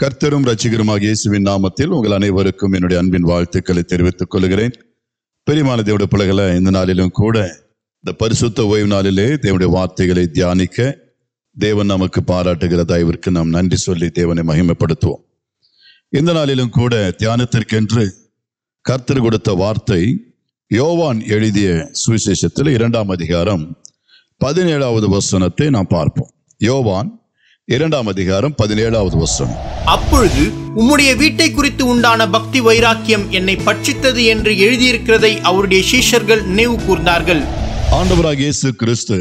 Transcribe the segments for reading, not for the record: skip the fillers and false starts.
கர்த்தரும் இரட்சகருமாகிய இயேசுவின் நாமத்தில் உங்கள் அனைவருக்கும் என்னுடைய அன்பின் வாழ்த்துக்களை தெரிவித்துக் கொள்கிறேன். பெரியமான தேவனுடைய பிள்ளைகளை, இந்த நாளிலும் கூட இந்த பரிசுத்த ஓய்வு நாளிலே தேவனுடைய வார்த்தைகளை தியானிக்க தேவன் நமக்கு பாராட்டுகிற தயவிற்கு நாம் நன்றி சொல்லி தேவனை மகிமைப்படுத்துவோம். இந்த நாளிலும் கூட தியானத்திற்கென்று கர்த்தர் கொடுத்த வார்த்தை யோவான் எழுதிய சுவிசேஷத்தில் 2ஆம் அதிகாரம் 17வது வசனத்தை நாம் பார்ப்போம். யோவான் 2ஆம் அதிகாரம் 17வது வசனம். அப்பொழுது உம்முடைய வீட்டை குறித்து உண்டான பக்தி வைராக்கியம் என்னை பட்சித்தது என்று எழுதியிருக்கிறதை அவருடைய சீஷர்கள் நினைவு கூர்ந்தார்கள். ஆண்டவராகிய இயேசு கிறிஸ்து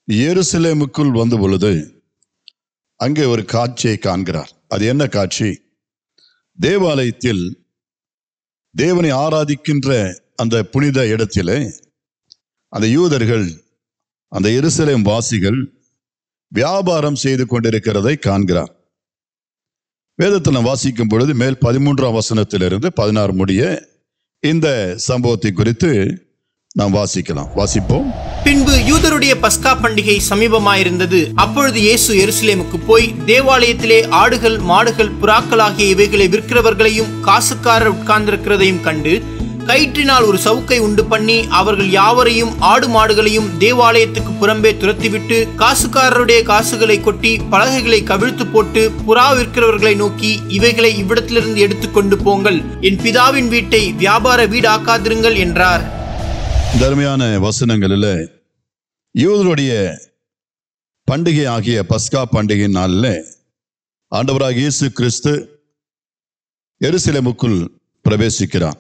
எருசலேமுக்குள் வந்த பொழுது அங்கே ஒரு காட்சியை காண்கிறார். அது என்ன காட்சி? தேவாலயத்தில் தேவனை ஆராதிக்கின்ற அந்த புனித இடத்திலே அந்த யூதர்கள், அந்த எருசலேம் வாசிகள் வியாபாரம் செய்து கொண்டிருக்கிறதை காண்கிறார். வேதத்தில் நாம் வாசிக்கும் பொழுது மேல் 13ஆம் வசனத்திலிருந்து 16 முடிய இந்த சம்பவத்தை குறித்து நாம் வாசிப்போம். பின்பு யூதருடைய பஸ்கா பண்டிகை சமீபமாயிருந்தது. அப்பொழுது இயேசு எருசலேமுக்கு போய் தேவாலயத்திலே ஆடுகள், மாடுகள், புறாக்கள் ஆகிய இவைகளை விற்கிறவர்களையும் காசுக்காரர் உட்கார்ந்திருக்கிறதையும் கண்டு கயிற்றினால் ஒரு சவுக்கை உண்டு பண்ணி அவர்கள் யாவரையும் ஆடு மாடுகளையும் தேவாலயத்துக்கு புறம்பே துரத்திவிட்டு காசுக்காரருடைய காசுகளை கொட்டி பலகைகளை கவிழ்த்து போட்டு புறா விற்கிறவர்களை நோக்கி, இவைகளை இவ்விடத்திலிருந்து எடுத்துக்கொண்டு போங்கள், என் பிதாவின் வீட்டை வியாபார வீடாக்காதிருங்கள் என்றார். தர்மையான வசனங்களில் யூதருடைய பண்டிகை ஆகிய பஸ்கா பண்டிகை நாளில் ஆண்டவராகிய இயேசு கிறிஸ்து எருசலேமுக்குள் பிரவேசிக்கிறார்.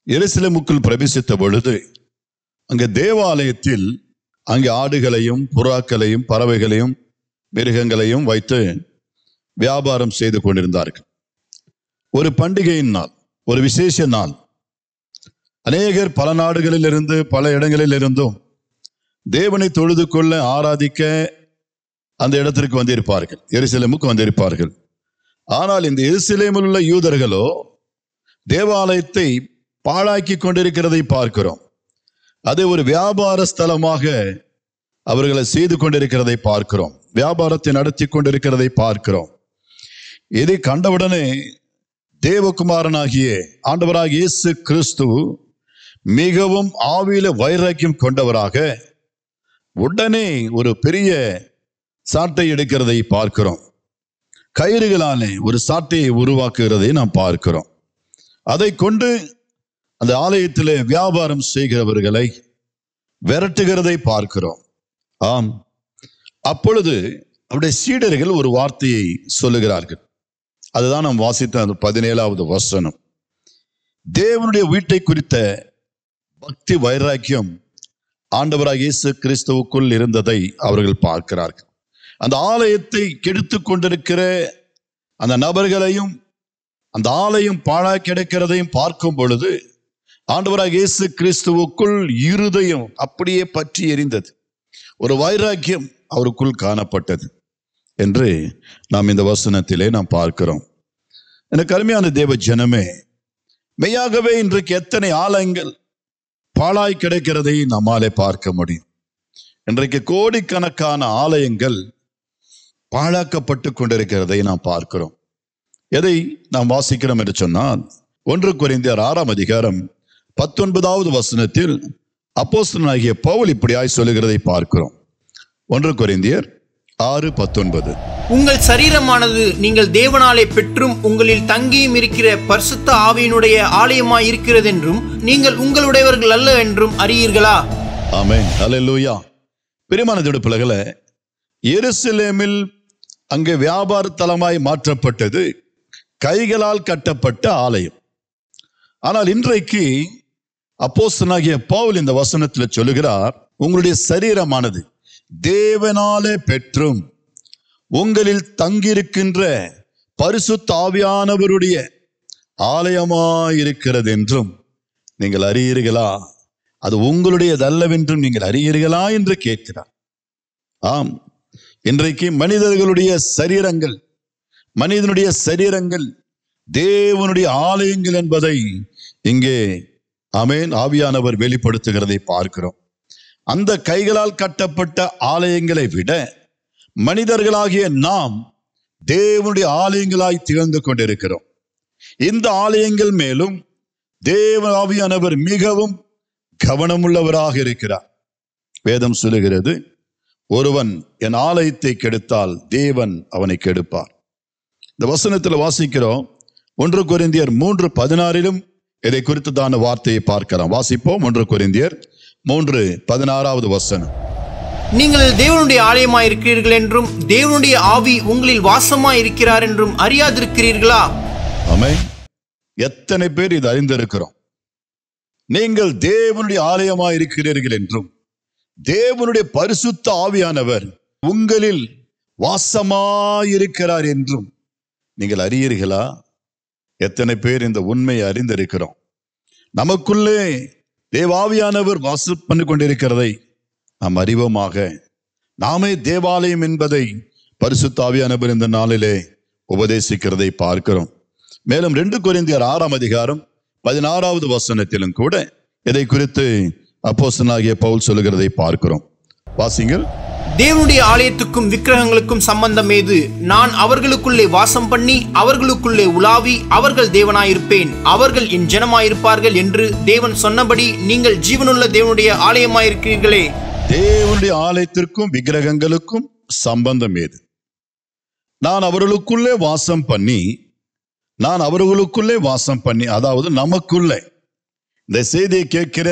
எருசலேமுக்குள் பிரவேசித்த பொழுது அங்கே தேவாலயத்தில் அங்கே ஆடுகளையும் புறாக்களையும் பறவைகளையும் மிருகங்களையும் வைத்து வியாபாரம் செய்து கொண்டிருந்தார்கள். ஒரு பண்டிகையின் நாள், ஒரு விசேஷ நாள். அநேகர் பல நாடுகளில் இருந்து, பல இடங்களில் இருந்தும் தேவனை தொழுது கொள்ள, ஆராதிக்க அந்த இடத்திற்கு வந்திருப்பார்கள், எருசலேமுக்கு வந்திருப்பார்கள். ஆனால் இந்த எருசலேமில் உள்ள யூதர்களோ தேவாலயத்தை பாழாக்கி கொண்டிருக்கிறதை பார்க்கிறோம். அதை ஒரு வியாபார ஸ்தலமாக அவர்களை செய்து கொண்டிருக்கிறதை பார்க்கிறோம். வியாபாரத்தை நடத்தி கொண்டிருக்கிறதை பார்க்கிறோம். இதை கண்டவுடனே தேவகுமாரனாகிய ஆண்டவராகிய இயேசு கிறிஸ்து மிகவும் ஆவியில வைராக்கியம் கொண்டவராக உடனே ஒரு பெரிய சாட்டை எடுக்கிறதை பார்க்கிறோம். கயிறுகளாலே ஒரு சாட்டையை உருவாக்குகிறதை நாம் பார்க்கிறோம். அதை கொண்டு அந்த ஆலயத்திலே வியாபாரம் செய்கிறவர்களை விரட்டுகிறதை பார்க்கிறோம். ஆம், அப்பொழுது அவருடைய சீடர்கள் ஒரு வார்த்தையை சொல்லுகிறார்கள். அதுதான் நாம் வாசித்த அந்த 17வது வசனம். தேவனுடைய வீட்டை குறித்த பக்தி வைராக்கியம் ஆண்டவராகிய இயேசு கிறிஸ்துவுக்குள் இருந்ததை அவர்கள் பார்க்கிறார்கள். அந்த ஆலயத்தை கெடுத்து கொண்டிருக்கிற அந்த நபர்களையும், அந்த ஆலயம் பாழாய் கிடக்கிறதையும் பார்க்கும் பொழுது ஆண்டவராகிய இயேசு கிறிஸ்துவுக்குள் இருதயம் அப்படியே பற்றி எரிந்தது. ஒரு வைராக்கியம் அவருக்குள் காணப்பட்டது என்று நாம் இந்த வசனத்திலே நாம் பார்க்கிறோம். எனக்கு அருமையான தேவ ஜனமே, மெய்யாகவே இன்றைக்கு எத்தனை ஆலயங்கள் பாழாய் கிடக்கிறதை நம்மாலே பார்க்க முடியும். இன்றைக்கு கோடிக்கணக்கான ஆலயங்கள் பாழாக்கப்பட்டு கொண்டிருக்கிறதை நாம் பார்க்கிறோம். எதை நாம் வாசிக்கிறோம் என்று சொன்னால் 1 கொரிந்தியர் 6ஆம் அதிகாரம் 19வது வசனத்தில் அப்போஸ்தலனாகிய பவுல் இப்படியாய் சொல்லுகிறதை பார்க்கிறோம். 1 கொரிந்தியர் 6:19. உங்கள் சரீரமானது நீங்கள் தேவனாலே பெற்றும் உங்களில் தங்கியும் இருக்கிற பரிசுத்த ஆவியினுடைய ஆலயமாய் இருக்கிறது என்றும் நீங்கள் உங்களுடையவர்கள் அல்ல என்றும் அறியீர்களா? ஆமென், ஹல்லேலூயா. பிரியமான தேவனுடைய பிள்ளைகளே, எருசலேமில் அங்கே வியாபார தலமாய் மாற்றப்பட்டது கைகளால் கட்டப்பட்ட ஆலயம். ஆனால் இன்றைக்கு அப்போஸ்தலனாகிய பவுல் இந்த வசனத்தில் சொல்லுகிறார், உங்களுடைய சரீரமானது தேவனாலே பெற்றும் உங்களில் தங்கியிருக்கின்ற பரிசுத்த ஆவியானவருடைய ஆலயமாயிருக்கிறது என்றும் நீங்கள் அறியீர்களா? அது உங்களுடையதல்லவென்றும் நீங்கள் அறியீர்களா என்று கேட்கிறார். ஆம், இன்றைக்கு மனிதர்களுடைய சரீரங்கள், மனிதனுடைய சரீரங்கள் தேவனுடைய ஆலயங்கள் என்பதை இங்கே ஆமென் ஆவியானவர் வெளிப்படுத்துகிறதை பார்க்கிறோம். அந்த கைகளால் கட்டப்பட்ட ஆலயங்களை விட மனிதர்களாகிய நாம் தேவனுடைய ஆலயங்களாய் திகழ்ந்து கொண்டிருக்கிறோம். இந்த ஆலயங்கள் மேலும் தேவ ஆவியானவர் மிகவும் கவனமுள்ளவராக இருக்கிறார். வேதம் சொல்லுகிறது, ஒருவன் என் ஆலயத்தை கெடுத்தால் தேவன் அவனை கெடுப்பார். இந்த வசனத்தில் வாசிக்கிறோம். 1 கொரிந்தியர் 3:16 இதை குறித்ததான வார்த்தையை பார்க்கலாம். வாசிப்போம். 1 கொரிந்தியர் 3:16 வசனம். நீங்கள் தேவனுடைய ஆலயமாய் இருக்கிறீர்கள் என்றும் தேவனுடைய ஆவி உங்களில் வாசமாய் இருக்கிறார் என்றும் அறியாதிருக்கிறீர்களா? ஆமென். எத்தனை பேர் இது அறிந்திருக்கிறோம்? நீங்கள் தேவனுடைய ஆலயமாய் இருக்கிறீர்கள் என்றும் தேவனுடைய பரிசுத்த ஆவியானவர் உங்களில் வாசமாயிருக்கிறார் என்றும் நீங்கள் அறியீர்களா? எத்தனை பேர் இந்த உண்மையை அறிந்திருக்கிறோம்? நமக்குள்ளே தேவாவியானவர் வாசம் பண்ணி கொண்டிருக்கிறதை நாம் அறிவோமாக. நாமே தேவாலயம் என்பதை பரிசுத்த ஆவியானவர் இந்த நாளிலே உபதேசிக்கிறதை பார்க்கிறோம். மேலும் 2 கொரிந்தியர் 6:16 வசனத்திலும் கூட இதை குறித்து அப்போஸ்தலனாகிய பவுல் சொல்லுகிறதை பார்க்கிறோம். வாசிங்கள். தேவனுடைய ஆலயத்துக்கும் விக்கிரகங்களுக்கும் சம்பந்தம் ஏது? நான் அவர்களுக்குள்ளே வாசம் பண்ணி அவர்களுக்குள்ளே உலாவி அவர்கள் தேவனாயிருப்பேன், அவர்கள் என் ஜனமாயிருப்பார்கள் என்று தேவன் சொன்னபடி நீங்கள் ஜீவனுள்ள தேவனுடைய ஆலயமாயிருக்கிறீர்களே. தேவனுடைய ஆலயத்திற்கும் விக்கிரகங்களுக்கும் சம்பந்தம் ஏது? நான் அவர்களுக்குள்ளே வாசம் பண்ணி அதாவது நமக்குள்ளே. இந்த செய்தியை கேட்கிற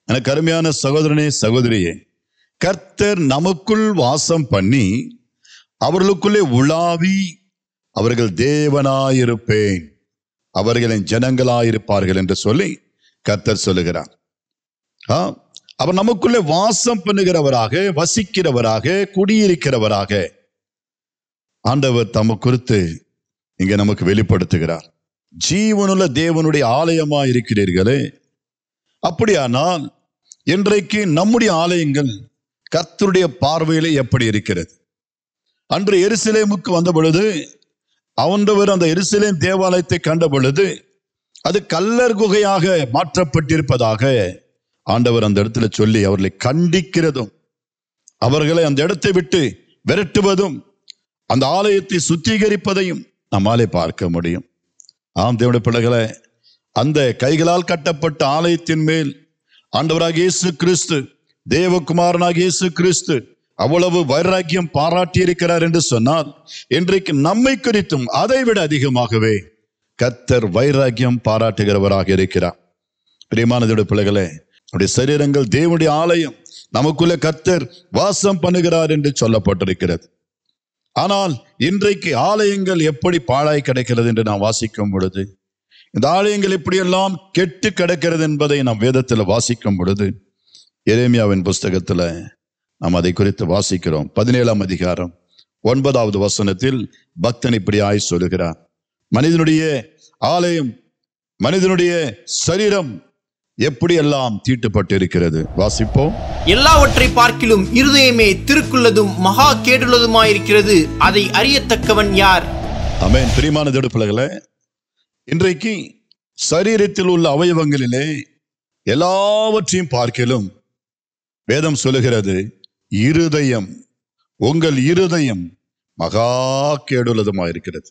எனக்கு அருமையான சகோதரனே, சகோதரியே, கர்த்தர் நமக்குள் வாசம் பண்ணி அவர்களுக்குள்ளே உலாவி அவர்கள் தேவனாயிருப்பேன், அவர்களின் ஜனங்களாயிருப்பார்கள் என்று சொல்லி கர்த்தர் சொல்லுகிறார். அவர் நமக்குள்ளே வாசம் பண்ணுகிறவராக, வசிக்கிறவராக, குடியிருக்கிறவராக ஆண்டவர் தம்மை குறித்து இங்க நமக்கு வெளிப்படுத்துகிறார். ஜீவனுள்ள தேவனுடைய ஆலயமாய் இருக்கிறீர்களே. அப்படியானால் இன்றைக்கு நம்முடைய ஆலயங்கள் கர்த்தருடைய பார்வையிலே எப்படி இருக்கிறது? அன்று எருசலேமுக்கு வந்த பொழுது ஆண்டவர் அந்த எருசலேம் தேவாலயத்தை கண்ட பொழுது அது கல்லர் குகையாக மாற்றப்பட்டிருப்பதாக ஆண்டவர் அந்த இடத்துல சொல்லி அவர்களை கண்டிக்கிறதும் அவர்களை அந்த இடத்தை விட்டு விரட்டுவதும் அந்த ஆலயத்தை சுத்திகரிப்பதையும் நம்மாலே பார்க்க முடியும். ஆம் தேவனுடைய பிள்ளைகளே, அந்த கைகளால் கட்டப்பட்ட ஆலயத்தின் மேல் ஆண்டவராக இயேசு கிறிஸ்து, தேவகுமாரனாக இயேசு கிறிஸ்து அவ்வளவு வைராக்கியம் பாராட்டி இருக்கிறார் என்று சொன்னால், இன்றைக்கு நம்மை குறித்தும் அதை விட அதிகமாகவே கர்த்தர் வைராக்கியம் பாராட்டுகிறவராக இருக்கிறார். பிரியமான தேவனுடைய பிள்ளைகளே, நம்முடைய சரீரங்கள் தேவனுடைய ஆலயம், நமக்குள்ள கர்த்தர் வாசம் பண்ணுகிறார் என்று சொல்லப்பட்டிருக்கிறது. ஆனால் இன்றைக்கு ஆலயங்கள் எப்படி பாழாய் கிடக்கிறது என்று நாம் வாசிக்கும் பொழுது, இந்த ஆலயங்கள் எப்படியெல்லாம் கெட்டு கிடக்கிறது என்பதை நாம் வேதத்தில் வாசிக்கும் பொழுது, எரேமியாவின் புஸ்தகத்தில் நாம் அதை குறித்து வாசிக்கிறோம். 17ஆம் அதிகாரம் 9வது வசனத்தில் பக்தன் இப்படியாய் சொல்லுகிறார், மனிதனுடைய ஆலயம், மனிதனுடைய சரீரம் எப்படியெல்லாம் தீட்டுப்பட்டிருக்கிறது. வாசிப்போம். எல்லாவற்றை பார்க்கிலும் இருதயமே திருக்குள்ளதும் மகா கேடுள்ளதுமாயிருக்கிறது, அதை அறியத்தக்கவன் யார்? ஆமென். பிரியமான தேவனுடைய பிள்ளைகளே, இன்றைக்கு சரீரத்தில் உள்ள அவயவங்களிலே எல்லாவற்றையும் பார்க்கிலும் வேதம் சொல்லுகிறது, இருதயம், உங்கள் இருதயம் மகா கேடுள்ளதுமாயிருக்கிறது,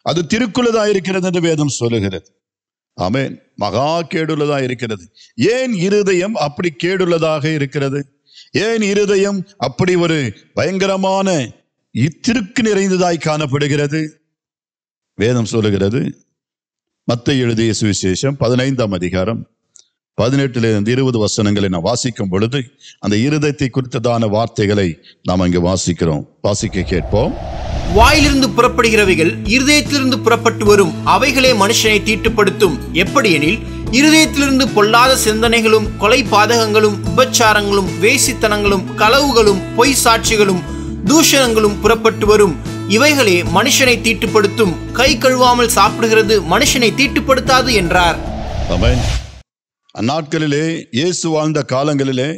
அது திருக்குள்ளதாயிருக்கிறது என்று வேதம் சொல்லுகிறது. ஆமென். மகா கேடுள்ளதா இருக்கிறது. ஏன் இருதயம் அப்படி கேடுள்ளதாக இருக்கிறது? ஏன் இருதயம் அப்படி ஒரு பயங்கரமான இத்திருக்கு நிறைந்ததாய் காணப்படுகிறது? வேதம் சொல்லுகிறது, மத்தேயு எழுதிய சுவிசேஷம் 15ஆம் அதிகாரம் 18 20 வசனங்களை நாம் வாசிக்கும் பொழுது அந்த இருதயத்தை குறித்ததான வார்த்தைகளை நாம் அங்கே வாசிக்கிறோம். வாசிக்க கேட்போம். வாயிலிருந்து புறப்படுகிறவைகள் இருதயத்திலிருந்து புறப்பட்டு வரும், அவைகளே மனுஷனை தீட்டுப்படுத்தும். எப்படியெனில் இருதயத்திலிருந்து பொல்லாத சிந்தனைகளும், கொலை பாதகங்களும், உபச்சாரங்களும், வேசித்தனங்களும், களவுகளும், பொய் சாட்சிகளும், தூஷணங்களும் புறப்பட்டு வரும், இவைகளே மனுஷனை தீட்டுப்படுத்தும். கை கழுவாமல் சாப்பிடுகிறது மனுஷனை தீட்டுப்படுத்தாது என்றார். ஆமென். அந்நாட்களிலே, இயேசு வாழ்ந்த காலங்களிலே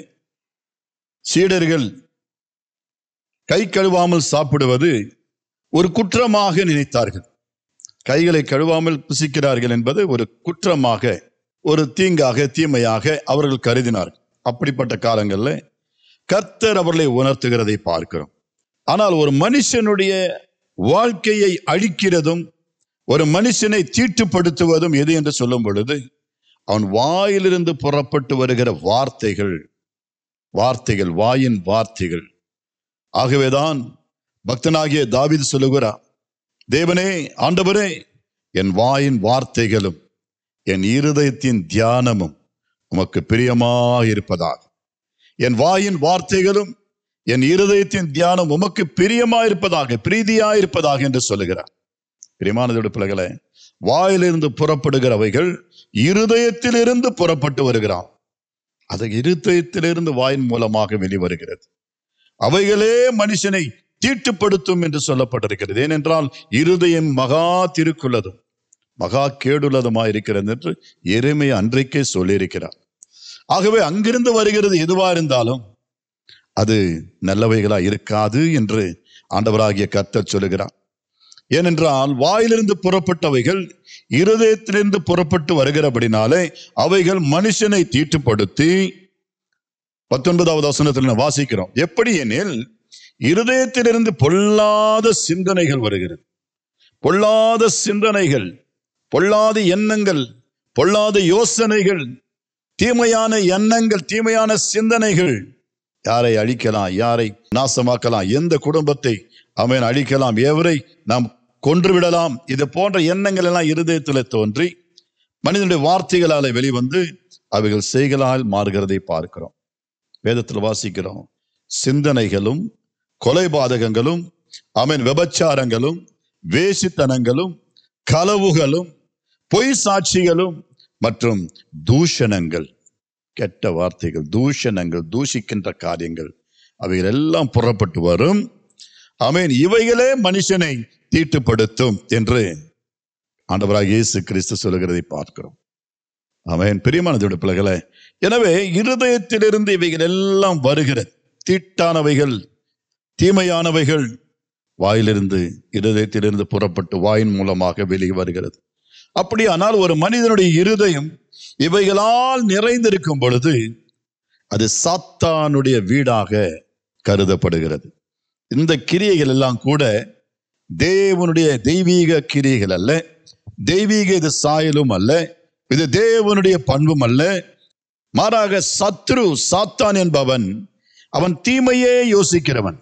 சீடர்கள் கை கழுவாமல் சாப்பிடுவது ஒரு குற்றமாக நினைத்தார்கள். கைகளை கழுவாமல் புசிக்கிறார்கள் என்பது ஒரு குற்றமாக, ஒரு தீங்காக, தீமையாக அவர்கள் கருதினார்கள். அப்படிப்பட்ட காலங்களில் கர்த்தர் அவர்களை உணர்த்துகிறதை பார்க்கிறோம். ஆனால் ஒரு மனுஷனுடைய வாழ்க்கையை அழிக்கிறதும் ஒரு மனுஷனை தீட்டுப்படுத்துவதும் எது என்று சொல்லும் பொழுது அவன் வாயிலிருந்து புறப்பட்டு வருகிற வார்த்தைகள், வாயின் வார்த்தைகள். ஆகவேதான் பக்தனாகிய தாவீது சொல்லுகிறார், தேவனே, ஆண்டவரே, என் வாயின் வார்த்தைகளும் என் இருதயத்தின் தியானமும் உமக்கு பிரியமாக இருப்பதாக. என் வாயின் வார்த்தைகளும் என் இருதயத்தின் தியானம் உமக்கு பிரியமாயிருப்பதாக, பிரீதியாயிருப்பதாக என்று சொல்லுகிறார். பிரியமானதோட பிள்ளைகளே, வாயிலிருந்து புறப்படுகிறவைகள் இருதயத்திலிருந்து புறப்பட்டு வருகிறான். அது இருதயத்திலிருந்து வாயின் மூலமாக வெளிவருகிறது. அவைகளே மனுஷனை தீட்டுப்படுத்தும் என்று சொல்லப்பட்டிருக்கிறது. ஏனென்றால் இருதயம் மகா திருக்குள்ளதும் மகா கேடுள்ளதுமாய் இருக்கிறது என்று எரேமியா அன்றைக்கே சொல்லியிருக்கிறார். ஆகவே அங்கிருந்து வருகிறது எதுவா இருந்தாலும் அது நல்லவைகளா இருக்காது என்று ஆண்டவராகிய கர்த்தர் சொல்லுகிறார். ஏனென்றால் வாயிலிருந்து புறப்பட்டவைகள் இருதயத்திலிருந்து புறப்பட்டு வருகிறபடினாலே அவைகள் மனுஷனை தீட்டுப்படுத்தி, 19வது வசனத்தில் வாசிக்கிறோம், எப்படி எனில் இருதயத்திலிருந்து பொல்லாத சிந்தனைகள் வருகிறது. பொல்லாத சிந்தனைகள், பொல்லாத எண்ணங்கள், பொல்லாத யோசனைகள், தீமையான எண்ணங்கள், தீமையான சிந்தனைகள் யாரை அழிக்கலாம், யாரை நாசமாக்கலாம், எந்த குடும்பத்தை அவன் அழிக்கலாம், எவரை நாம் கொன்றுவிடலாம், இது போன்ற எண்ணங்கள் எல்லாம் இருதயத்தில் தோன்றி மனிதனுடைய வார்த்தைகளால் வெளிவந்து அவைகள் செய்களால் மாறுகிறதை பார்க்கிறோம். வேதத்தில் வாசிக்கிறோம், சிந்தனைகளும் கொலைபாதகங்களும் விபச்சாரங்களும் வேசித்தனங்களும் களவுகளும் பொய் சாட்சிகளும் மற்றும் தூஷணங்கள், கெட்ட வார்த்தைகள், தூஷணங்கள், தூஷிக்கின்ற காரியங்கள் அவைகள் எல்லாம் புறப்பட்டு வரும். இவைகளே மனுஷனை தீட்டுப்படுத்தும் என்று ஆண்டவராக இயேசு கிறிஸ்து சொல்லுகிறதை பார்க்கிறோம். பிரியமானதோட பிள்ளைகளே, எனவே இருதயத்திலிருந்து இவைகள் எல்லாம் வருகிறது. தீட்டானவைகள், தீமையானவைகள் வாயிலிருந்து, இருதயத்திலிருந்து புறப்பட்டு வாயின் மூலமாக வெளியே வருகிறது. அப்படியானால் ஒரு மனிதனுடைய இருதயம் இவைகளால் நிறைந்திருக்கும் பொழுது அது சாத்தானுடைய வீடாக கருதப்படுகிறது. இந்த கிரியைகள் எல்லாம் கூட தேவனுடைய தெய்வீக கிரியைகள் அல்ல, தெய்வீக இது சாயலும் அல்ல, இது தேவனுடைய பண்பும் அல்ல. மாறாக சத்ரு, சாத்தான் என்பவன், அவன் தீமையே யோசிக்கிறவன்,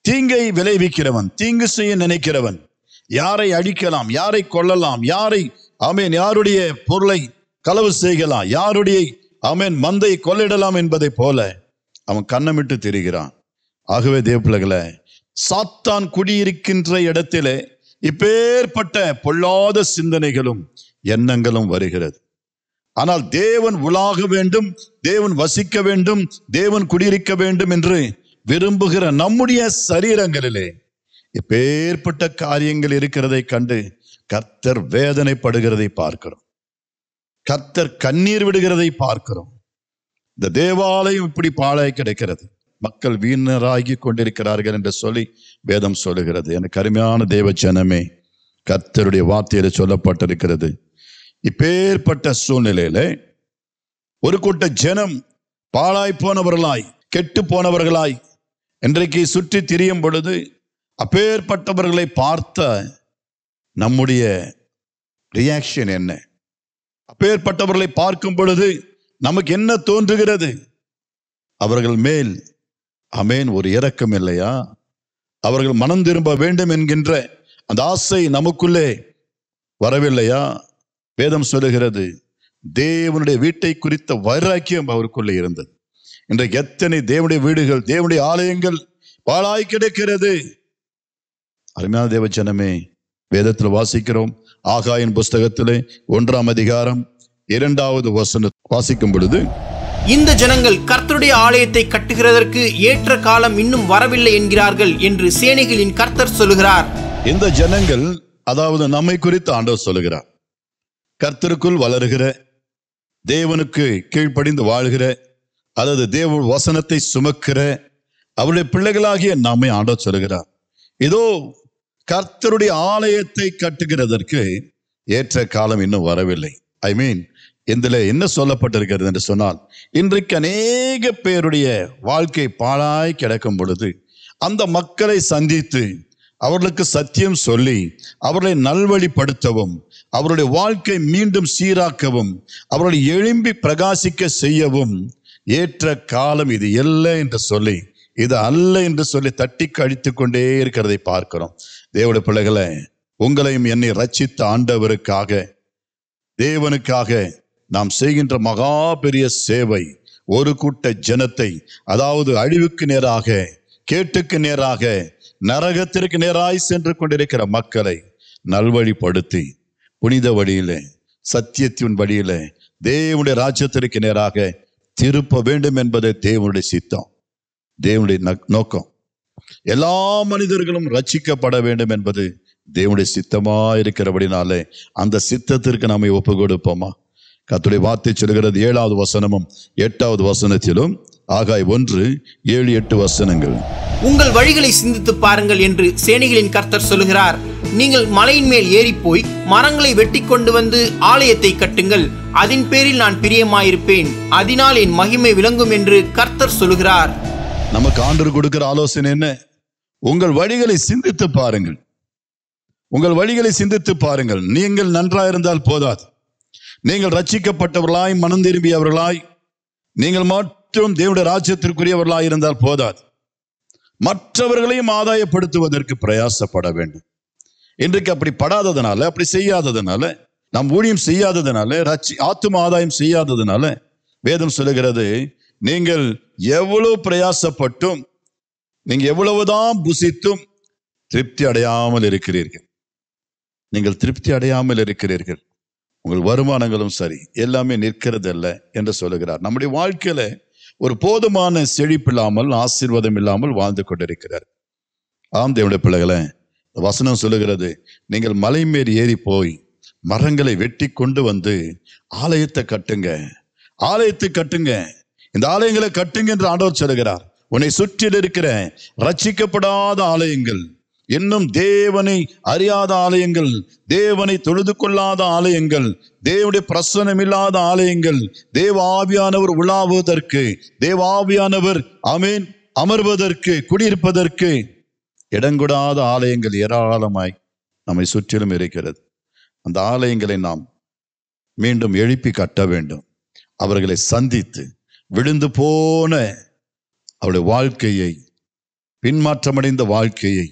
தீங்கை விளைவிக்கிறவன், தீங்கு செய்ய நினைக்கிறவன், யாரை அழிக்கலாம், யாரை கொல்லலாம், யாருடைய பொருளை களவு செய்யலாம், யாருடைய மந்தை கொள்ளிடலாம் என்பதை போல அவன் கண்ணமிட்டு திரிகிறான். ஆகவே தேவப்பிள்ளைகளே, சாத்தான் குடியிருக்கின்ற இடத்திலே இப்பேற்பட்ட பொல்லாத சிந்தனைகளும் எண்ணங்களும் வருகிறது. ஆனால் தேவன் உலாக வேண்டும், தேவன் வசிக்க வேண்டும், தேவன் குடியிருக்க வேண்டும் என்று விரும்புகிற நம்முடைய சரீரங்களிலே இப்பேற்பட்ட காரியங்கள் இருக்கிறதை கண்டு கர்த்தர் வேதனைப்படுகிறதை பார்க்கிறோம். கர்த்தர் கண்ணீர் விடுகிறதை பார்க்கிறோம். இந்த தேவாலயம் இப்படி பாழாய் கிடைக்கிறது, மக்கள் வீணராகி கொண்டிருக்கிறார்கள் என்று சொல்லி வேதம் சொல்லுகிறது. எனக்கு அருமையான தேவ ஜனமே, கர்த்தருடைய வார்த்தையில சொல்லப்பட்டிருக்கிறது, இப்பேற்பட்ட சூழ்நிலையில ஒரு கூட்ட ஜனம் பாழாய் போனவர்களாய், கெட்டு போனவர்களாய் இன்றைக்கு சுற்றி திரியும் பொழுது அப்பேற்பட்டவர்களை பார்த்த நம்முடைய ரியாக்ஷன் என்ன? அப்பேற்பட்டவர்களை பார்க்கும் பொழுது நமக்கு என்ன தோன்றுகிறது? அவர்கள் மேல் ஒரு இரக்கம் இல்லையா? அவர்கள் மனம் திரும்ப வேண்டும் என்கின்ற அந்த ஆசை நமக்குள்ளே வரவில்லையா? வேதம் சொல்லுகிறது, தேவனுடைய வீட்டை குறித்த வைராக்கியம் அவருக்குள்ளே இருந்தது. இன்றைக்கு எத்தனை தேவனுடைய வீடுகள், தேவனுடைய ஆலயங்கள் பாழாய் கிடக்கிறது. அருமையான தேவ ஜனமே, வேதத்தில் வாசிக்கிறோம், ஆகாயின் புஸ்தகத்திலே 1ஆம் அதிகாரம் 2வது வசனம் வாசிக்கும் பொழுது, இந்த ஜனங்கள் கர்த்தருடைய ஆலயத்தை கட்டுகிறதற்கு ஏற்ற காலம் இன்னும் வரவில்லை என்கிறார்கள் என்று சேனைகளின் கர்த்தர் சொல்லுகிறார். இந்த ஜனங்கள், அதாவது நம்மை குறித்து ஆண்டவர் சொல்லுகிறார், கர்த்தருக்குள் வளருகிற, தேவனுக்கு கீழ்ப்படிந்து வாழ்கிற, அதாவது தேவ வசனத்தை சுமக்கிற அவருடைய பிள்ளைகளாகிய நம்மை ஆண்டவர் சொல்லுகிறார், இதோ கர்த்தருடைய ஆலயத்தை கட்டுகிறதற்கு ஏற்ற காலம் இன்னும் வரவில்லை. இதுல என்ன சொல்லப்பட்டிருக்கிறது என்று சொன்னால், இன்றைக்கு அநேக பேருடைய வாழ்க்கை பாழாய் கிடக்கும் பொழுது அந்த மக்களை சந்தித்து அவர்களுக்கு சத்தியம் சொல்லி அவர்களை நல்வழிப்படுத்தவும், அவருடைய வாழ்க்கை மீண்டும் சீராக்கவும், அவர்களை எழும்பி பிரகாசிக்க செய்யவும் ஏற்ற காலம் இது இல்லை என்று சொல்லி, இது அல்ல என்று சொல்லி தட்டி கழித்து கொண்டே இருக்கிறதை பார்க்கிறோம். தேவனுடைய பிள்ளைகளை, உங்களையும் என்னை ரட்சித்த ஆண்டவருக்காக, தேவனுக்காக நாம் செய்கின்ற மகா பெரிய சேவை, ஒரு கூட்ட ஜனத்தை, அதாவது அழிவுக்கு நேராக, கேட்டுக்கு நேராக, நரகத்திற்கு நேராய் சென்று கொண்டிருக்கிற மக்களை நல்வழிப்படுத்தி புனித வழியிலே, சத்தியத்தின் வழியிலே தேவனுடைய ராஜ்யத்திற்கு நேராக திருப்ப வேண்டும் என்பது தேவனுடைய சித்தம், தேவனுடைய நோக்கம். எல்லா மனிதர்களும் ரட்சிக்கப்பட வேண்டும் என்பது தேவனுடைய சித்தமா இருக்கிறபடினாலே அந்த சித்தத்திற்கு நாம ஒப்பு கொடுப்போமா? கர்த்தருடைய வார்த்தை சொல்கிறது 7வது வசனமும் 8வது வசனத்திலும், ஆகாய் 1:7-8 வசனங்கள். உங்கள் வழிகளை சிந்தித்து பாருங்கள் என்று சேனைகளின் கர்த்தர் சொல்லுகிறார். நீங்கள் மலையின் மேல் ஏறி போய் மரங்களை வெட்டி கொண்டு வந்து ஆலயத்தை கட்டுங்கள், அதன் பேரில் நான் பிரியமாயிருப்பேன், அதனால் என் மகிமை விளங்கும் என்று கர்த்தர் சொல்லுகிறார். நமக்கு ஆண்டவர் கொடுக்கிற ஆலோசனை என்ன? உங்கள் வழிகளை சிந்தித்து பாருங்கள். உங்கள் வழிகளை சிந்தித்து பாருங்கள். நீங்கள் நன்றாயிருந்தால் போதாது. நீங்கள் ரட்சிக்கப்பட்டவர்களாய், மனம் திரும்பியவர்களாய், நீங்கள் மற்றும் தேவனுடைய ராஜ்யத்திற்குரியவர்களாய் இருந்தால் போதாது. மற்றவர்களையும் ஆதாயப்படுத்துவதற்கு பிரயாசப்பட வேண்டும். இன்றைக்கு அப்படி படாததுனால, அப்படி செய்யாததுனால, நாம் ஊழியம் செய்யாததுனால, ஆத்தும ஆதாயம் செய்யாததுனால, வேதம் சொல்லுகிறது, நீங்கள் எவ்வளவு பிரயாசப்பட்டும், நீங்க எவ்வளவுதான் புசித்தும் திருப்தி அடையாமல் இருக்கிறீர்கள். நீங்கள் திருப்தி அடையாமல் இருக்கிறீர்கள். உங்கள் வருமானங்களும் சரி, எல்லாமே நிற்கிறது அல்ல என்று சொல்லுகிறார். நம்முடைய வாழ்க்கையில ஒரு போதுமான செழிப்பில்லாமல், ஆசீர்வாதம் இல்லாமல் வாழ்ந்து கொண்டிருக்கிறார். ஆம் தேவனுடைய பிள்ளைகளை, வசனம் சொல்லுகிறது, நீங்கள் மலை மேல் ஏறி போய் மரங்களை வெட்டி கொண்டு வந்து ஆலயத்தை கட்டுங்க, ஆலயத்தை கட்டுங்க, இந்த ஆலயங்களை கட்டுங்க என்று ஆண்டவர் சொல்லுகிறார். உன்னை சுற்றில் இருக்கிற ரட்சிக்கப்படாத ஆலயங்கள், இன்னும் தேவனை அறியாத ஆலயங்கள், தேவனை தொழுது கொள்ளாத ஆலயங்கள், தேவனுடைய பிரசன்னம் இல்லாத ஆலயங்கள், தேவ ஆவியானவர் உலாவுவதற்கு, தேவ ஆவியானவர் ஆமென் அமர்வதற்கு, குடியிருப்பதற்கு இடங்கொடாத ஆலயங்கள் ஏராளமாய் நம்மை சுற்றிலும் இருக்கிறது. அந்த ஆலயங்களை நாம் மீண்டும் எழுப்பி கட்ட வேண்டும். அவர்களை சந்தித்து விழுந்து போன அவருடைய வாழ்க்கையை, பின்மாற்றமடைந்த வாழ்க்கையை,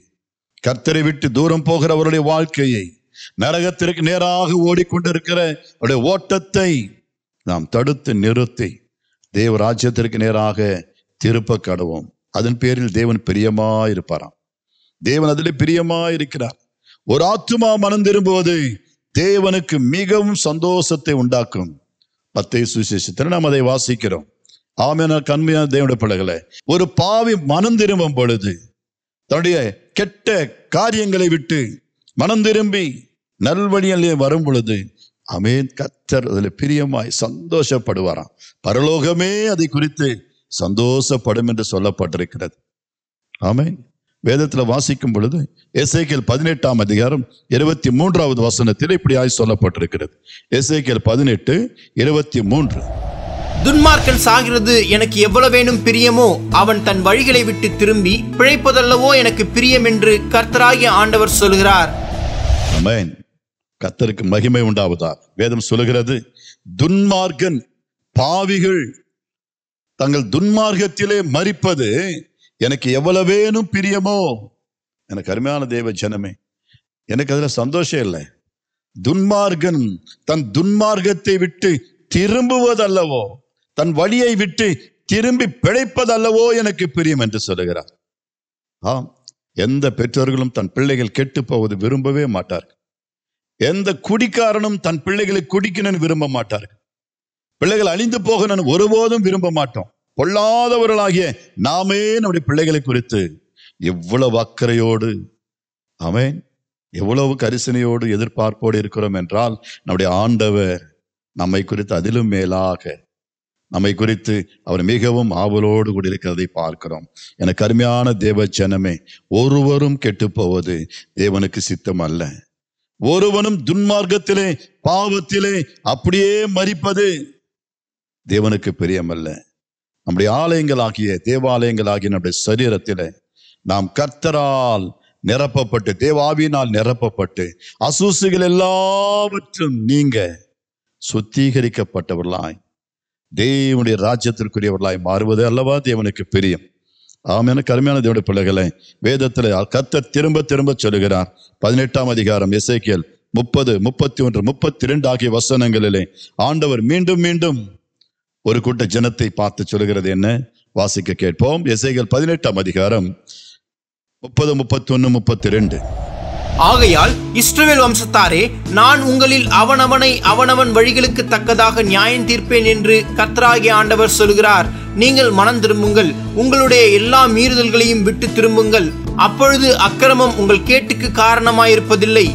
கர்த்தரை விட்டு தூரம் போகிறவருடைய வாழ்க்கையை, நரகத்திற்கு நேராக ஓடிக்கொண்டிருக்கிற அவருடைய ஓட்டத்தை நாம் தடுத்து நிறுத்தி தேவ ராஜ்யத்திற்கு நேராக திருப்ப கடவோம். அதன் பேரில் தேவன் பிரியமா இருப்பாராம். தேவன் அதிலே பிரியமா இருக்கிறார். ஒரு ஆத்துமா மனம் திரும்புவது தேவனுக்கு மிகவும் சந்தோஷத்தை உண்டாக்கும். மத்தேயு சுவிசேஷத்தில் நாம் அதை வாசிக்கிறோம். ஆமென். கண்மையான தேவனுடைய பிள்ளைகளே, ஒரு பாவி மனம் திரும்பும் பொழுது, தன்னுடைய கெட்ட காரியங்களை விட்டு மனம் திரும்பி நல்வழியிலே வரும் பொழுது, ஆமென், கர்த்தர் அதில் பிரியமாய் சந்தோஷப்படுவாராம். பரலோகமே அதை குறித்து சந்தோஷப்படும் என்று சொல்லப்பட்டிருக்கிறது. ஆமென். வேதத்துல வாசிக்கும் பொழுது எசேக்கியேல் 18ஆம் அதிகாரம் 23வது வசனத்தில் இப்படியாய் சொல்லப்பட்டிருக்கிறது. எசேக்கியேல் 18:23. துன்மார்க்கன் சாகிறது எனக்கு எவ்வளவேனும் பிரியமோ, அவன் தன் வழிகளை விட்டு திரும்பி பிழைப்பதல்லவோ எனக்கு பிரியம் என்று கர்த்தராகிய ஆண்டவர் சொல்கிறார். ஆமென். கர்த்தருக்கு மகிமை உண்டாவதா. வேதம் சொல்லுகிறது, துன்மார்க்கன், பாவிகள் தங்கள் துன்மார்க்கத்திலே மரிப்பது எனக்கு எவ்வளவேனும் பிரியமோ. எனக்கு அருமையான தேவ ஜனமே, எனக்கு அதுல சந்தோஷம் இல்லை. துன்மார்க்கன் தன் துன்மார்க்கத்தை விட்டு திரும்புவதல்லவோ, தன் வழியை விட்டு திரும்பி பிழைப்பதல்லவோ எனக்கு பிரியம் என்று சொல்லுகிறார். ஆம், எந்த பெற்றோர்களும் தன் பிள்ளைகள் கெட்டு போவது விரும்பவே மாட்டார்கள். எந்த குடிக்காரனும் தன் பிள்ளைகளை குடிக்கணும்னு விரும்ப மாட்டார்கள். பிள்ளைகள் அழிந்து போகணும்னு ஒருபோதும் விரும்ப மாட்டோம். பொல்லாதவர்களாகிய நாமே நம்முடைய பிள்ளைகளை குறித்து எவ்வளவு அக்கறையோடு, ஆமென், எவ்வளவு கரிசனையோடு எதிர்பார்ப்போடு இருக்கிறோம் என்றால், நம்முடைய ஆண்டவர் நம்மை குறித்து அதிலும் மேலாக நம்மை குறித்து அவர் மிகவும் ஆவலோடு கூட இருக்கிறதை பார்க்கிறோம். எனக்கு அருமையான தேவ ஜனமே, ஒருவரும் கெட்டு போவது தேவனுக்கு சித்தம் அல்ல. ஒருவனும் துன்மார்க்கத்திலே, பாவத்திலே அப்படியே மரிப்பது தேவனுக்கு பிரியமல்ல. நம்முடைய ஆலயங்களாகிய, தேவாலயங்களாகிய நம்முடைய சரீரத்திலே நாம் கர்த்தரால் நிரப்பப்பட்டு, தேவ ஆவியினால் நிரப்பப்பட்டு, அசூசிகள் எல்லாவற்றும் நீங்க சுத்திகரிக்கப்பட்டவர்களாய் தேவனுடைய ராஜ்யத்திற்குரியவர்களாய் மாறுவது அல்லவா தேவனுக்கு பிரியம். ஆமென். கருமையான தேவனுடைய பிள்ளைகளை, வேதத்தில் கர்த்தர் திரும்ப திரும்ப சொல்லுகிறார். 18ஆம் அதிகாரம் எசேக்கியேல் 30, 31, 32 ஆகிய வசனங்களிலே ஆண்டவர் மீண்டும் மீண்டும் ஒரு கூட்ட ஜனத்தை பார்த்து சொல்லுகிறது என்ன? வாசிக்க கேட்போம். எசேக்கியேல் 18ஆம் அதிகாரம் 30, 31, 32. ஆகையால் இஸ்ரவேல் வம்சத்தாரே, நான் உங்களில் அவனவன் வழிகளுக்கு தக்கதாக நியாயம் தீர்ப்பேன் என்று கர்த்தராகிய ஆண்டவர் சொல்கிறார். நீங்கள் மனம் திரும்புங்கள், உங்களுடைய எல்லா மீறுதல்களையும் விட்டு திரும்புங்கள். அப்பொழுது அக்கிரமம் உங்கள் கேட்டுக்கு காரணமாயிருப்பதில்லை.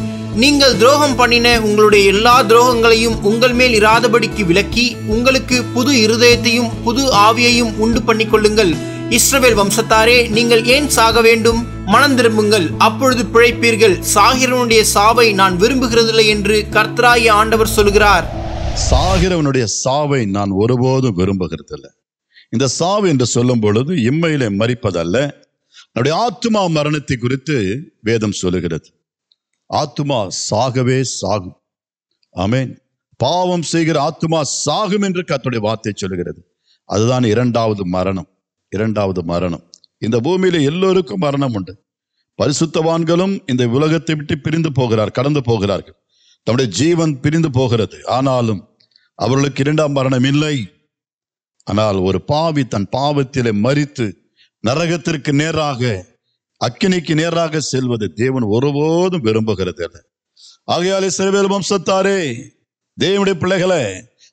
நீங்கள் துரோகம் பண்ணின உங்களுடைய எல்லா துரோகங்களையும் உங்கள் மேல் இராதபடிக்கு விலக்கி, உங்களுக்கு புது இருதயத்தையும் புது ஆவியையும் உண்டு பண்ணி கொள்ளுங்கள். இஸ்ரவேல் வம்சத்தாரே, நீங்கள் ஏன் சாக வேண்டும்? மனம் திரும்புங்கள், அப்பொழுது பிழைப்பீர்கள். சாகிறவனுடைய சாவை நான் விரும்புகிறதில்லை என்று கர்த்தராகிய ஆண்டவர் சொல்கிறார். சாகிறவனுடைய சாவை நான் ஒருபோதும் விரும்புகிறதில்லை. இந்த சாவு என்று சொல்லும் பொழுது இம்மையிலே மரிப்பதல்ல, நம்முடைய ஆத்துமா மரணத்தை குறித்து வேதம் சொல்லுகிறது. ஆத்துமா சாகவே சாகும். ஆமென். பாவம் செய்கிற ஆத்துமா சாகும் என்று கர்த்தருடைய வார்த்தை சொல்லுகிறது. அதுதான் இரண்டாவது மரணம். இரண்டாவது மரணம். இந்த பூமியில எல்லோருக்கும் மரணம் உண்டு. பரிசுத்தவான்களும் இந்த உலகத்தை விட்டு பிரிந்து கடந்து போகிறார்கள். தம்முடைய ஜீவன் பிரிந்து போகிறது. ஆனாலும் அவர்களுக்கு இரண்டாம் மரணம் இல்லை. ஆனால் ஒரு பாவி தன் பாவத்திலே மரித்து நரகத்திற்கு நேராக, அக்கினிக்கு நேராக செல்வது தேவன் ஒருபோதும் விரும்புகிறது அல்ல. ஆகையால் இஸ்ரவேல் வம்சத்தாரே, தேவனுடைய பிள்ளைகளே,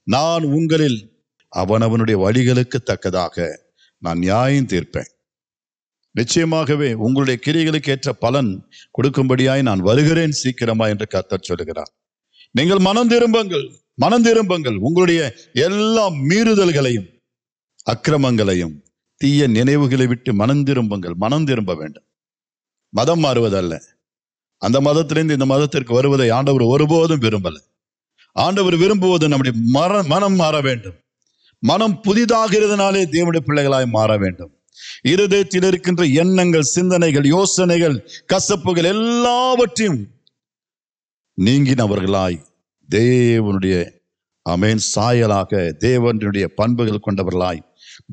நான் உங்களில் அவனவனுடைய வழிகளுக்கு தக்கதாக நான் நியாயம் தீர்ப்பேன். நிச்சயமாகவே உங்களுடைய கிரியைகளுக்கு ஏற்ற பலன் கொடுக்கும்படியாய் நான் வருகிறேன் சீக்கிரமா என்று கர்த்தர் சொல்லுகிறார். நீங்கள் மனம் திரும்புங்கள். உங்களுடைய எல்லா மீறுதல்களையும் அக்கிரமங்களையும் தீய நினைவுகளை விட்டு மனம் திரும்ப வேண்டும். மதம் மாறுவதல்ல. அந்த மதத்திலிருந்து இந்த மதத்திற்கு வருவதை ஆண்டவர் ஒருபோதும் விரும்பல. ஆண்டவர் விரும்புவது நம்முடைய மனம் மாற வேண்டும். மனம் புதிதாகிறதுனாலே தேவனுடைய பிள்ளைகளாய் மாற வேண்டும். இருதயத்தில் இருக்கின்ற எண்ணங்கள், சிந்தனைகள், யோசனைகள், கசப்புகள் எல்லாவற்றையும் நீங்கினவர்களாய் தேவனுடைய சாயலாக, தேவனுடைய பண்புகள் கொண்டவர்களாய்,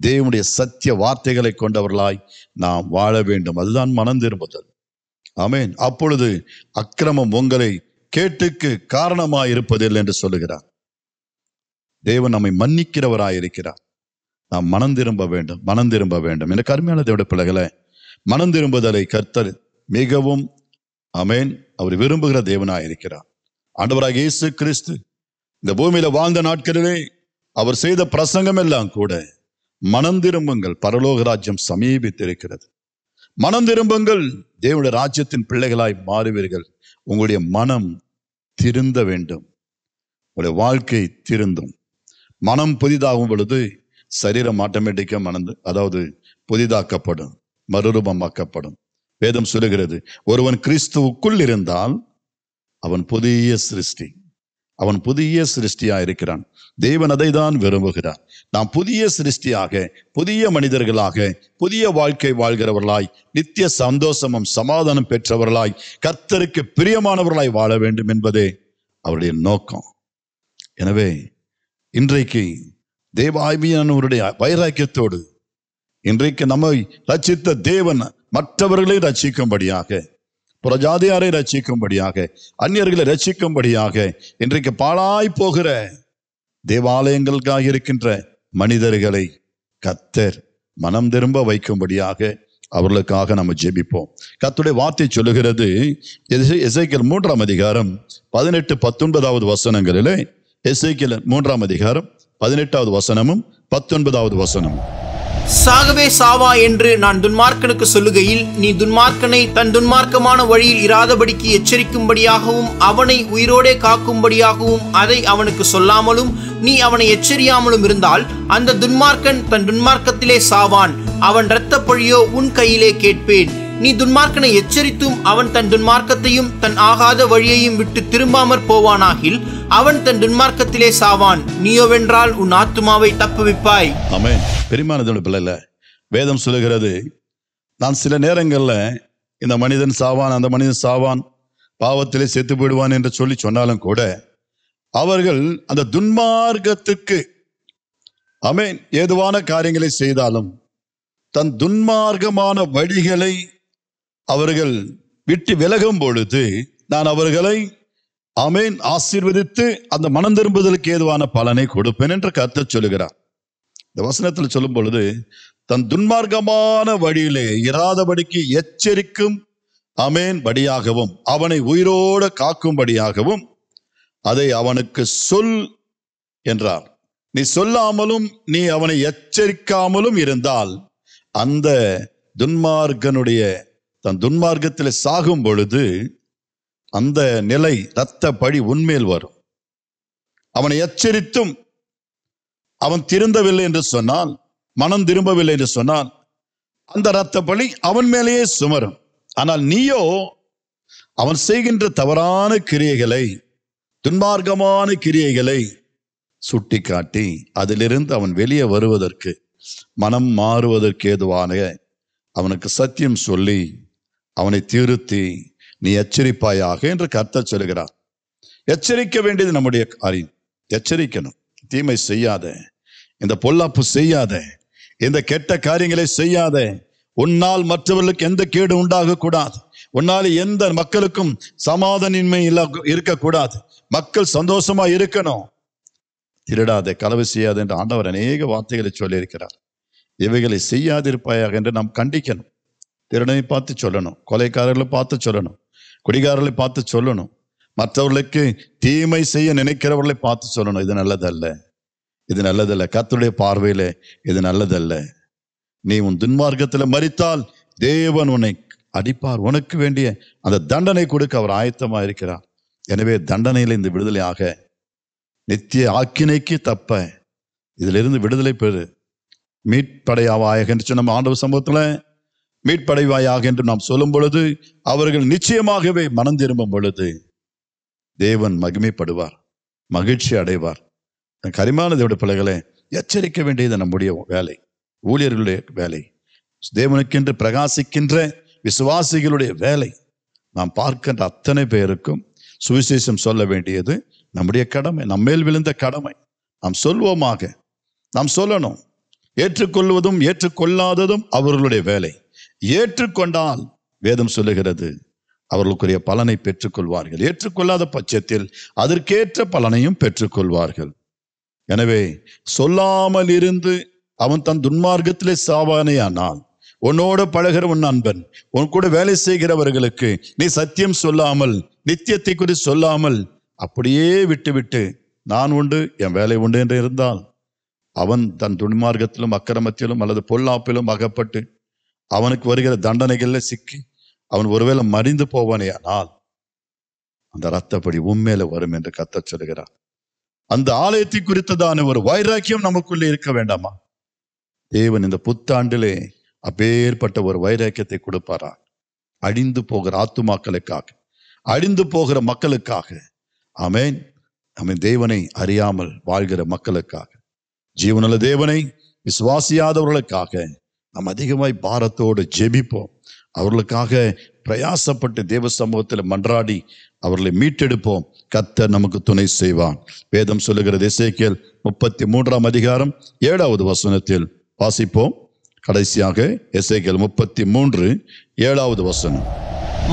தேவனுடைய சத்திய வார்த்தைகளை கொண்டவர்களாய் நாம் வாழ வேண்டும். அதுதான் மனம் திரும்புதல். ஆமென். அப்பொழுது அக்கிரமம் உங்களை கேட்டுக்கு காரணமாய் இருப்பதில்லை என்று சொல்லுகிறார். தேவன் நம்மை மன்னிக்கிறவராயிருக்கிறார். நாம் மனம் திரும்ப வேண்டும். எனக்கு அருமையான தேவனுடைய பிள்ளைகளை, மனம் திரும்புதலை கர்த்தர் மிகவும் அவர் விரும்புகிற தேவனாயிருக்கிறார். ஆண்டவராகிய இயேசு கிறிஸ்து இந்த பூமியில வாழ்ந்த நாட்களிலே அவர் செய்த பிரசங்கம் எல்லாம் கூட மனம் திரும்புங்கள், பரலோக ராஜ்யம் சமீபித்திருக்கிறது. மனம் திரும்புங்கள், தேவனுடைய ராஜ்யத்தின் பிள்ளைகளாய் மாறுவீர்கள். உங்களுடைய மனம் திருந்த வேண்டும். உங்களுடைய வாழ்க்கை திருந்தும். மனம் புதிதாகும் பொழுது சரீரம் ஆட்டோமேட்டிக்கா புதிதாக்கப்படும், மறுரூபமாக்கப்படும். வேதம் சொல்லுகிறது, ஒருவன் கிறிஸ்துவுக்குள் இருந்தால் அவன் புதிய சிருஷ்டியா இருக்கிறான். தேவன் அதை தான் விரும்புகிறார். நாம் புதிய சிருஷ்டியாக, புதிய மனிதர்களாக, புதிய வாழ்க்கை வாழ்கிறவர்களாய், நித்திய சந்தோஷமும் சமாதானம் பெற்றவர்களாய், கர்த்தருக்கு பிரியமானவர்களாய் வாழ வேண்டும் என்பதே அவருடைய நோக்கம். எனவே இன்றைக்கு தேவாவியானவருடைய வைராக்கியத்தோடு இன்றைக்கு நம்மை ரட்சித்த தேவன் மற்றவர்களை ரட்சிக்கும்படியாக, புறஜாதியாரை ரட்சிக்கும்படியாக, அந்நியர்களை ரட்சிக்கும்படியாக, இன்றைக்கு பாழாய் போகிற தேவாலயங்களுக்காக இருக்கின்ற மனிதர்களை கர்த்தர் மனம் திரும்ப வைக்கும்படியாக அவர்களுக்காக நம்ம ஜெபிப்போம். கர்த்தருடைய வார்த்தை சொல்லுகிறது, எசேக்கியேல் 3ஆம் அதிகாரம் 18, 19 வசனங்களிலே, எசேக்கியேல் 3ஆம் அதிகாரம் 18வது வசனமும் 19வது வசனமும், சாகவே சாவா என்று நான் துன்மார்க்கனுக்கு சொல்லுகையில், நீ துன்மார்க்கனை தன் துன்மார்க்கமான வழியில் இராதபடிக்கு எச்சரிக்கும்படியாகவும் அவனை உயிரோடே காக்கும்படியாகவும் அதை அவனுக்கு சொல்லாமலும் நீ அவனை எச்சரியாமலும் இருந்தால், அந்த துன்மார்க்கன் தன் துன்மார்க்கத்திலே சாவான், அவன் இரத்த பழியோ உன் கையிலே கேட்பேன். நீ துன்மார்க்கனை எச்சரித்தும் அவன் தன் துன்மார்க்கத்தையும் தன் ஆகாத வழியையும் விட்டு திரும்பாமற் போவானாகில் அவன் தன் துன்மார்க்கத்திலே சாவான், நீயோவென்றால் உன் ஆத்துமாவை தப்புவிப்பாய். ஆமென். பெரியமான பிள்ளைல வேதம் சொல்லுகிறது, நான் சில நேரங்கள்ல இந்த மனிதன் சாவான், அந்த மனிதன் சாவான், பாவத்திலே செத்து போயிடுவான் என்று சொன்னாலும் கூட அவர்கள் அந்த துன்மார்க்கத்துக்கு ஆமென் ஏதுவான காரியங்களை செய்தாலும் தன் துன்மார்க்கமான வழிகளை அவர்கள் விட்டு விலகும் பொழுது நான் அவர்களை ஆமென் ஆசீர்வதித்து அந்த மனம் திரும்புதலுக்கு ஏதுவான பலனை கொடுப்பேன் என்று கர்த்தர் சொல்லுகிறார். இந்த வசனத்தில் சொல்லும் பொழுது தன் துன்மார்க்கமான வழியிலே இராதபடிக்கு எச்சரிக்கும் ஆமென் படியாகவும் அவனை உயிரோடு காக்கும்படியாகவும் அதை அவனுக்கு சொல் என்றார். நீ சொல்லாமலும் நீ அவனை எச்சரிக்காமலும் இருந்தால் அந்த துன்மார்க்கனுடைய தன் துன்மார்க்கத்தில் சாகும் பொழுது அந்த நிலை இரத்த பழி உன்மேல் வரும். அவனை எச்சரித்தும் அவன் திருந்தவில்லை என்று சொன்னால், மனம் திரும்பவில்லை என்று சொன்னால் அந்த இரத்த பழி அவன் மேலேயே சுமரும். ஆனால் நீயோ அவன் செய்கின்ற தவறான கிரியைகளை, துன்மார்க்கமான கிரியைகளை சுட்டி காட்டி அதிலிருந்து அவன் வெளியே வருவதற்கு, மனம் மாறுவதற்கு ஏதுவான அவனுக்கு சத்தியம் சொல்லி அவனை திருத்தி நீ எச்சரிப்பாயாக என்று கர்த்தர் சொல்கிறார். எச்சரிக்க வேண்டியது நம்முடைய காரியம். எச்சரிக்கணும். தீமை செய்யாத, இந்த பொல்லாப்பு செய்யாத, இந்த கெட்ட காரியங்களை செய்யாத, உன்னால் மற்றவர்களுக்கு எந்த கேடு உண்டாக கூடாது, உன்னால் எந்த மக்களுக்கும் சமாதானமின்மை இருக்கக்கூடாது, மக்கள் சந்தோஷமா இருக்கணும், திருடாத, களவு செய்யாத என்று ஆண்டவர் அநேக வார்த்தைகளை சொல்லி இருக்கிறார். இவைகளை செய்யாதிருப்பாயாக என்று நாம் கண்டிக்கணும். திருடனை பார்த்து சொல்லணும், கொலைக்காரர்களை பார்த்து சொல்லணும், குடிகாரர்களை பார்த்து சொல்லணும், மற்றவர்களுக்கு தீமை செய்ய நினைக்கிறவர்களை பார்த்து சொல்லணும். இது நல்லதல்ல, இது நல்லதல்ல, கர்த்தருடைய பார்வையில இது நல்லதல்ல. நீ உன் துன்மார்க்கத்தில் மரித்தால் தேவன் உன்னை அடிப்பார், உனக்கு வேண்டிய அந்த தண்டனை கொடுக்க அவர் ஆயத்தமா இருக்கிறார். எனவே தண்டனையில இந்த விடுதலை ஆக, நித்திய ஆக்கினைக்கு தப்ப இதிலிருந்து விடுதலை பெறு. மீட்படையாவாயாக என்று நம்ம ஆண்டவர் சமூகத்துல மீட்படைவாயாக என்று நாம் சொல்லும் பொழுது அவர்கள் நிச்சயமாகவே மனம் திரும்பும் பொழுது தேவன் மகிமைப்படுவார், மகிழ்ச்சி அடைவார். கரிமான தேவனுடைய பிள்ளைகளை எச்சரிக்க வேண்டியது நம்முடைய வேலை, ஊழியர்களுடைய வேலை, தேவனுக்கென்று பிரகாசிக்கின்ற விசுவாசிகளுடைய வேலை. நாம் பார்க்கின்ற அத்தனை பேருக்கும் சுவிசேஷம் சொல்ல வேண்டியது நம்முடைய கடமை, நம்மேல் விழுந்த கடமை. நாம் சொல்வோமாக, நாம் சொல்லணும். ஏற்றுக்கொள்வதும் ஏற்றுக்கொள்ளாததும் அவர்களுடைய வேலை. ஏற்றுக்கொண்டால் வேதம் சொல்லுகிறது அவர்களுக்குரிய பலனை பெற்றுக்கொள்வார்கள். ஏற்றுக்கொள்ளாத பட்சத்தில் அதற்கேற்ற பலனையும் பெற்றுக்கொள்வார்கள். எனவே சொல்லாமல் இருந்து அவன் தன் துன்மார்க்கத்திலே சாவானேயானால், உன்னோட பழகிற உன் நண்பன், உன் கூட வேலை செய்கிறவர்களுக்கு நீ சத்தியம் சொல்லாமல், நித்தியத்தை குறித்து சொல்லாமல் அப்படியே விட்டு நான் உண்டு என் வேலை உண்டு என்று இருந்தால் அவன் தன் துன்மார்க்கத்திலும் அக்கிரமத்திலும் அல்லது பொல்லாப்பிலும் அகப்பட்டு அவனுக்கு வருகிற தண்டனைகள்ல சிக்கி அவன் ஒருவேளை மறிந்து போவானே, ஆனால் அந்த இரத்தப்படி உண்மையில வரும் என்று கர்த்தர் சொல்கிறார். அந்த ஆலயத்தை குறித்ததான ஒரு வைராக்கியம் நமக்குள்ளே இருக்க வேண்டாமா? தேவன் இந்த புத்தாண்டிலே அப்பேற்பட்ட ஒரு வைராக்கியத்தை கொடுப்பாரா? அழிந்து போகிற ஆத்துமாக்களுக்காக, அழிந்து போகிற மக்களுக்காக, ஆமென், ஆமென், தேவனை அறியாமல் வாழ்கிற மக்களுக்காக, ஜீவனுள்ள தேவனை விசுவாசியாதவர்களுக்காக நாம் அதிகமாய் பாரத்தோடு ஜெபிப்போம். அவர்களுக்காக பிரயாசப்பட்டு தேவ சமூகத்தில் மன்றாடி அவர்களை மீட்டெடுப்போம். கர்த்தர் நமக்கு துணை செய்வான். வேதம் சொல்லுகிறது, எசேக்கியேல் 33 அதிகாரம் 7வது வசனத்தில் வாசிப்போம். கடைசியாக எசேக்கியேல் 33 7வது வசனம்.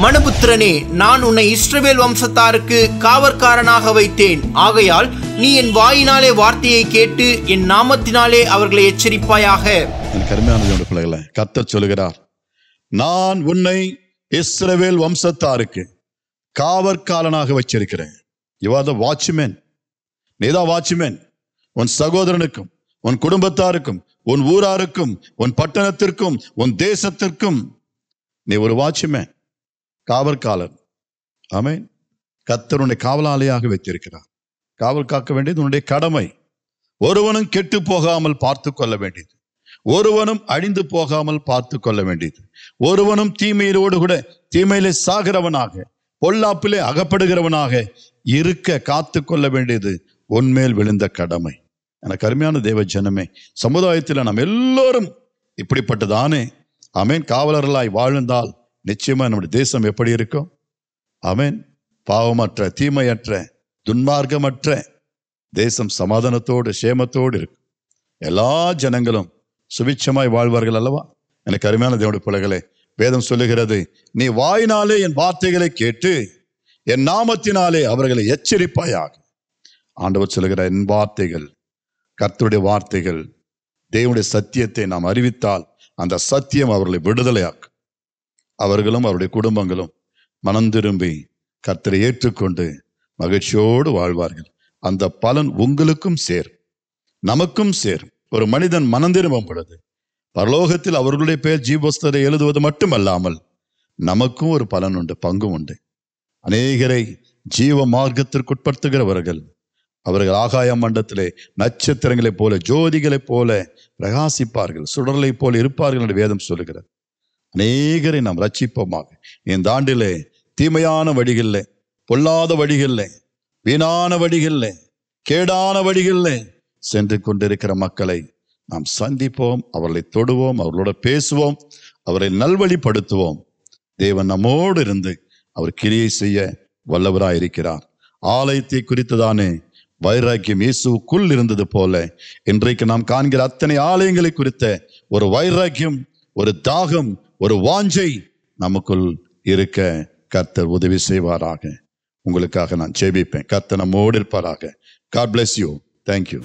மனுபுத்திரனே, நான் உன்னை இஸ்ரவேல் வம்சத்தாருக்கு காவற்காரனாக வைத்தேன். ஆகையால் நீ என் வாயினாலே வார்த்தையை கேட்டு என் நாமத்தினாலே அவர்களை எச்சரிப்பாயாக. என் கருமையான பிள்ளைகளை கர்த்தர் சொல்லுகிறார், நான் உன்னை இஸ்ரவேல் வம்சத்தாருக்கு காவற்காரனாக வச்சிருக்கிறேன். You are the watchman. நீதான் வாட்ச்மேன். உன் சகோதரனுக்கும், உன் குடும்பத்தாருக்கும், உன் ஊராருக்கும், உன் பட்டணத்திற்கும், உன் தேசத்திற்கும் நீ ஒரு வாட்ச்மேன், காவற்காலன். ஆமென். கர்த்தர் உன்னை காவலாளியாக வைத்திருக்கிறார். காவல் காக்க வேண்டியது உன்னுடைய கடமை. ஒருவனும் கெட்டு போகாமல் பார்த்து கொள்ள வேண்டியது, ஒருவனும் அழிந்து போகாமல் பார்த்து கொள்ள வேண்டியது, ஒருவனும் தீமையோடு கூட தீமையிலே சாகிறவனாக, பொல்லாப்பிலே அகப்படுகிறவனாக இருக்க காத்து கொள்ள வேண்டியது உன்மேல் விழுந்த கடமை. எனக்கு அருமையான தேவ ஜனமே, சமுதாயத்தில் நாம் எல்லோரும் இப்படிப்பட்டதானே ஆமென் காவலர்களாய் வாழ்ந்தால் நிச்சயமா நம்முடைய தேசம் எப்படி இருக்கும்? ஆமென். பாவமற்ற, தீமையற்ற, துன்மார்க்கமற்ற தேசம் சமாதானத்தோடு சேமத்தோடு இருக்கும். எல்லா ஜனங்களும் சுபிட்சமாய் வாழ்வார்கள் அல்லவா? எனக்கு அருமையான தேவனுடைய பிள்ளைகளே, வேதம் சொல்லுகிறது, நீ வாயினாலே என் வார்த்தைகளை கேட்டு என் நாமத்தினாலே அவர்களை எச்சரிப்பாயாக. ஆண்டவர் சொல்லுகிற என் வார்த்தைகள், கர்த்தருடைய வார்த்தைகள், தேவனுடைய சத்தியத்தை நாம் அறிவித்தால் அந்த சத்தியம் அவர்களை விடுதலையாக்கும். அவர்களும் அவருடைய குடும்பங்களும் மனம் திரும்பி கர்த்தரை ஏற்றுக்கொண்டு மகிழ்ச்சியோடு வாழ்வார்கள். அந்த பலன் உங்களுக்கும் சேரும், நமக்கும் சேரும். ஒரு மனிதன் மனம் திரும்பும் பொழுது பரலோகத்தில் அவர்களுடைய பெயர் ஜீவபுஸ்தகத்தை எழுதுவது மட்டுமல்லாமல் நமக்கும் ஒரு பலன் உண்டு, பங்கும் உண்டு. அநேகரை ஜீவ மார்க்கத்திற்குட்படுத்துகிறவர்கள் அவர்கள் ஆகாய மண்டலத்திலே நட்சத்திரங்களைப் போல, ஜோதிகளைப் போல பிரகாசிப்பார்கள், சுடர்களை போல இருப்பார்கள் என்று வேதம் சொல்லுகிறது. அநேகரை நாம் ரட்சிப்போமாக. இந்த ஆண்டிலே தீமையான வழிகளில், பொல்லாத வழிகளில், வீணான வழிகளில், கேடான வழிகளில் சென்று கொண்டிருக்கிற மக்களை நாம் சந்திப்போம், அவர்களை தொடுவோம், அவர்களோட பேசுவோம், அவரை நல்வழிப்படுத்துவோம். தேவன் நம்மோடு இருந்து அவர் கிரியை செய்ய வல்லவராயிருக்கிறார். ஆலயத்தை குறித்ததானே வைராக்கியம் இயேசுக்குள் இருந்தது போல இன்றைக்கு நாம் காண்கிற அத்தனை ஆலயங்களை குறித்த ஒரு வைராக்கியம், ஒரு தாகம், ஒரு வாஞ்சை நமக்குள் இருக்க கர்த்தர் உதவி செய்வாராக. உங்களுக்காக நான் ஜெபிப்பேன். கர்த்தர் நம்மோடு இருப்பாராக. God bless you. Thank you.